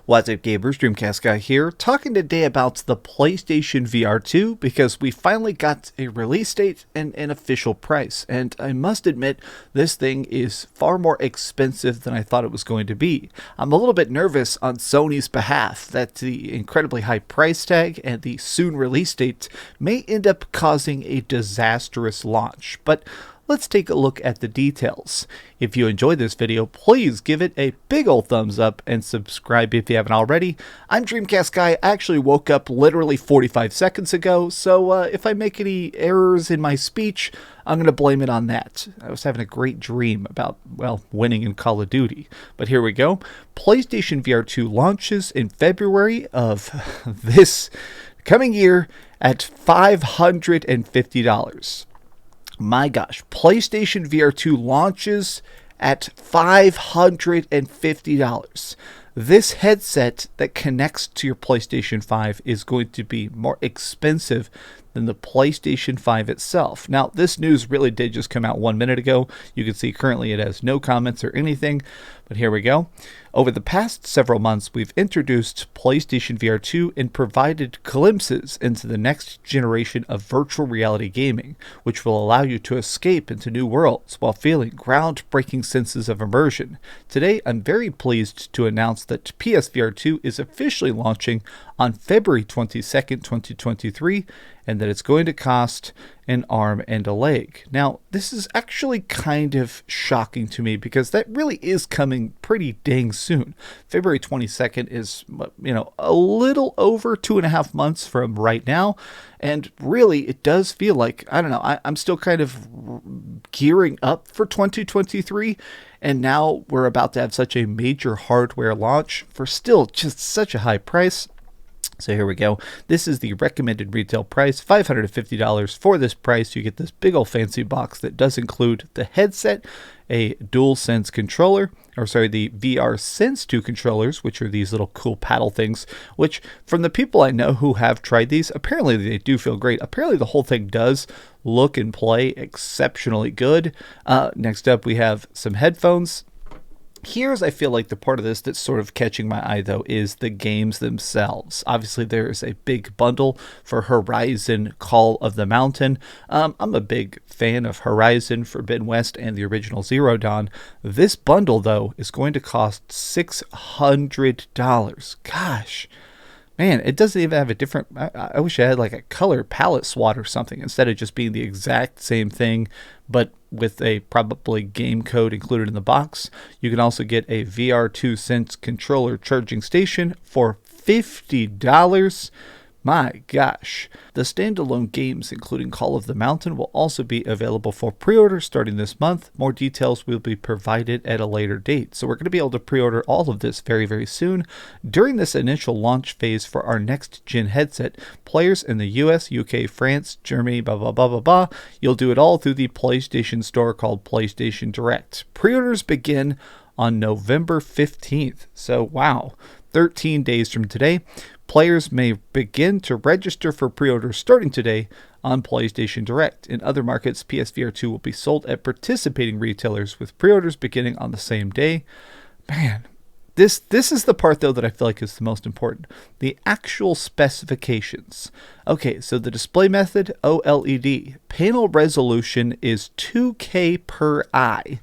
What's up, gamers? DreamcastGuy here, talking today about the PlayStation VR2 because we finally got a release date and an official price. And I must admit, this thing is far more expensive than I thought it was going to be. I'm a little bit nervous on Sony's behalf that the incredibly high price tag and the soon release date may end up causing a disastrous launch. But let's take a look at the details. If you enjoyed this video, please give it a big old thumbs up and subscribe if you haven't already. I'm DreamcastGuy. I actually woke up literally 45 seconds ago, so if I make any errors in my speech, I'm going to blame it on that. I was having a great dream about, well, winning in Call of Duty. But here we go. PlayStation VR2 launches in February of this coming year at $550. My gosh, PlayStation VR2 launches at $550. This headset that connects to your PlayStation 5 is going to be more expensive than the PlayStation 5 itself. Now, this news really did just come out 1 minute ago. You can see currently it has no comments or anything, but here we go. Over the past several months, we've introduced PlayStation VR2 and provided glimpses into the next generation of virtual reality gaming, which will allow you to escape into new worlds while feeling groundbreaking senses of immersion. Today, I'm very pleased to announce that PSVR2 is officially launching on February 22nd, 2023, and that it's going to cost an arm and a leg. Now, this is actually kind of shocking to me because that really is coming pretty dang soon. February 22nd is, a little over 2.5 months from right now. And really, it does feel like, I don't know, I'm still kind of gearing up for 2023. And now we're about to have such a major hardware launch for still just such a high price. So here we go. This is the recommended retail price, $550. For this price, you get this big old fancy box that does include the headset, a dual sense controller, the VR Sense 2 controllers, which are these little cool paddle things, which from the people I know who have tried these, apparently they do feel great. Apparently the whole thing does look and play exceptionally good. Next up, we have some headphones. Here's, I feel like, the part of this that's sort of catching my eye, though, is the games themselves. Obviously, there's a big bundle for Horizon Call of the Mountain. I'm a big fan of Horizon Forbidden West and the original Zero Dawn. This bundle, though, is going to cost $600. Gosh. Man, it doesn't even have a different... I wish I had like a color palette swat or something instead of just being the exact same thing, but with a probably game code included in the box. You can also get a VR2 Sense Controller charging station for $50. My gosh. The standalone games, including Call of the Mountain, will also be available for pre-order starting this month. More details will be provided at a later date. So we're going to be able to pre-order all of this very, very soon. During this initial launch phase for our next-gen headset, players in the US, UK, France, Germany, blah, blah, blah, blah, blah, you'll do it all through the PlayStation Store called PlayStation Direct. Pre-orders begin on November 15th. So, wow. 13 days from today, players may begin to register for pre-orders starting today on PlayStation Direct. In other markets, PSVR2 will be sold at participating retailers with pre-orders beginning on the same day. Man, this is the part, though, that I feel like is the most important. The actual specifications. Okay, so the display method, OLED. Panel resolution is 2K per eye.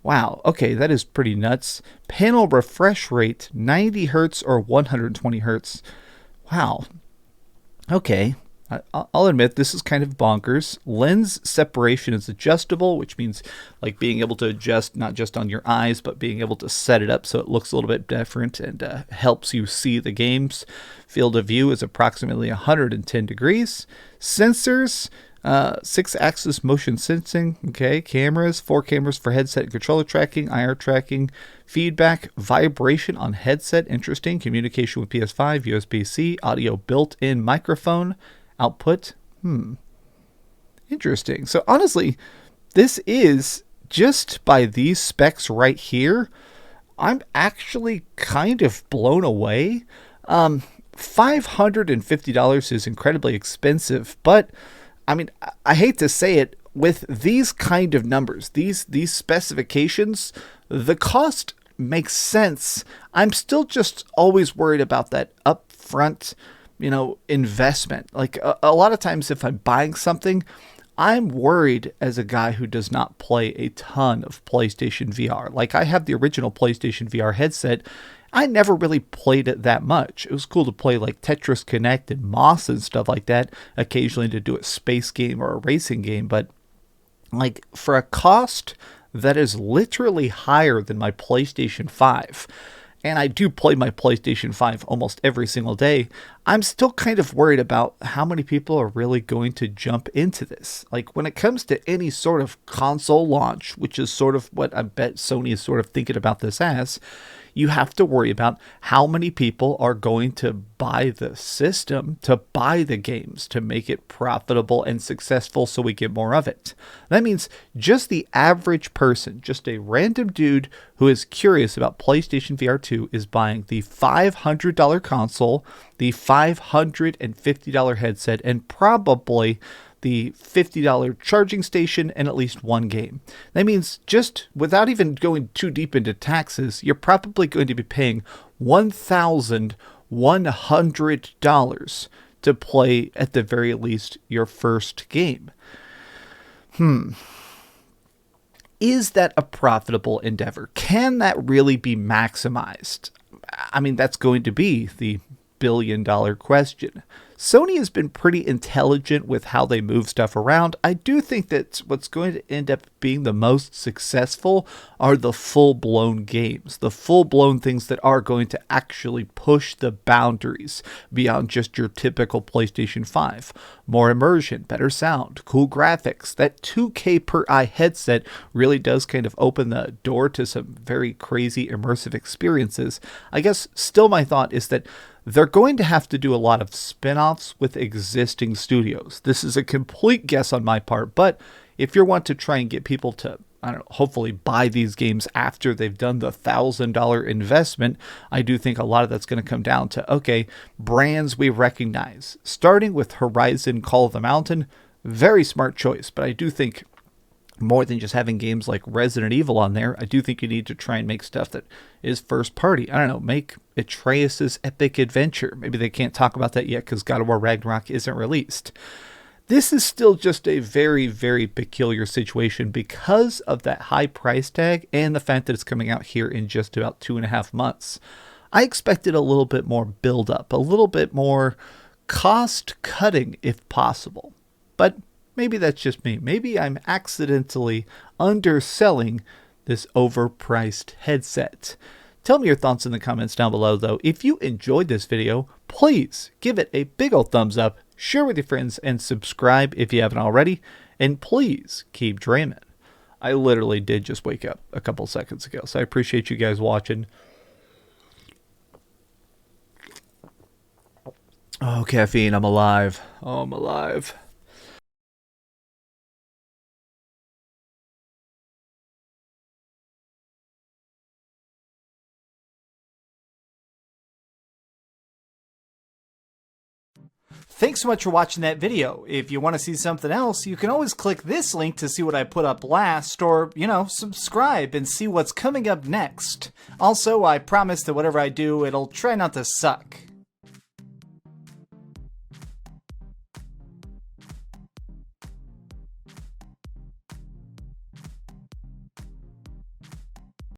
Wow, okay, that is pretty nuts. Panel refresh rate, 90 Hz or 120 Hz. Wow. Okay, I'll admit this is kind of bonkers. Lens separation is adjustable, which means like being able to adjust not just on your eyes, but being able to set it up so it looks a little bit different and helps you see the games. Field of view is approximately 110 degrees. Sensors, 6-axis motion sensing, okay, cameras, 4 cameras for headset and controller tracking, IR tracking, feedback, vibration on headset, interesting, communication with PS5, USB-C, audio built-in microphone, output, interesting. So honestly, this is, just by these specs right here, I'm actually kind of blown away. $550 is incredibly expensive, but I mean, I hate to say it, with these kind of numbers, these specifications, the cost makes sense. I'm still just always worried about that upfront, investment. Like a lot of times if I'm buying something, I'm worried as a guy who does not play a ton of PlayStation VR. Like I have the original PlayStation VR headset. I never really played it that much. It was cool to play like Tetris Connect and Moss and stuff like that, occasionally to do a space game or a racing game. But like for a cost that is literally higher than my PlayStation 5, and I do play my PlayStation 5 almost every single day, I'm still kind of worried about how many people are really going to jump into this. Like when it comes to any sort of console launch, which is sort of what I bet Sony is sort of thinking about this as, you have to worry about how many people are going to buy the system, to buy the games, to make it profitable and successful so we get more of it. That means just the average person, just a random dude who is curious about PlayStation VR2 is buying the $500 console, the $550 headset, and probably the $50 charging station and at least one game. That means just without even going too deep into taxes, you're probably going to be paying $1,100 to play at the very least your first game. Is that a profitable endeavor? Can that really be maximized? I mean, that's going to be the billion-dollar question. Sony has been pretty intelligent with how they move stuff around. I do think that what's going to end up being the most successful are the full-blown games, the full-blown things that are going to actually push the boundaries beyond just your typical PlayStation 5. More immersion, better sound, cool graphics. That 2K per eye headset really does kind of open the door to some very crazy immersive experiences. I guess still my thought is that they're going to have to do a lot of spin-offs with existing studios. This is a complete guess on my part, but if you want to try and get people to, hopefully buy these games after they've done the $1,000 investment, I do think a lot of that's going to come down to, okay, brands we recognize. Starting with Horizon Call of the Mountain, very smart choice, but I do think more than just having games like Resident Evil on there, I do think you need to try and make stuff that is first party. I don't know, make Atreus' Epic Adventure. Maybe they can't talk about that yet because God of War Ragnarok isn't released. This is still just a very, very peculiar situation because of that high price tag and the fact that it's coming out here in just about 2.5 months. I expected a little bit more build up, a little bit more cost cutting if possible. But maybe that's just me. Maybe I'm accidentally underselling this overpriced headset. Tell me your thoughts in the comments down below, though. If you enjoyed this video, please give it a big old thumbs up, share with your friends, and subscribe if you haven't already. And please keep dreaming. I literally did just wake up a couple seconds ago, so I appreciate you guys watching. Oh, caffeine, I'm alive. Oh, I'm alive. Thanks so much for watching that video. If you want to see something else, you can always click this link to see what I put up last, or, subscribe and see what's coming up next. Also, I promise that whatever I do, it'll try not to suck.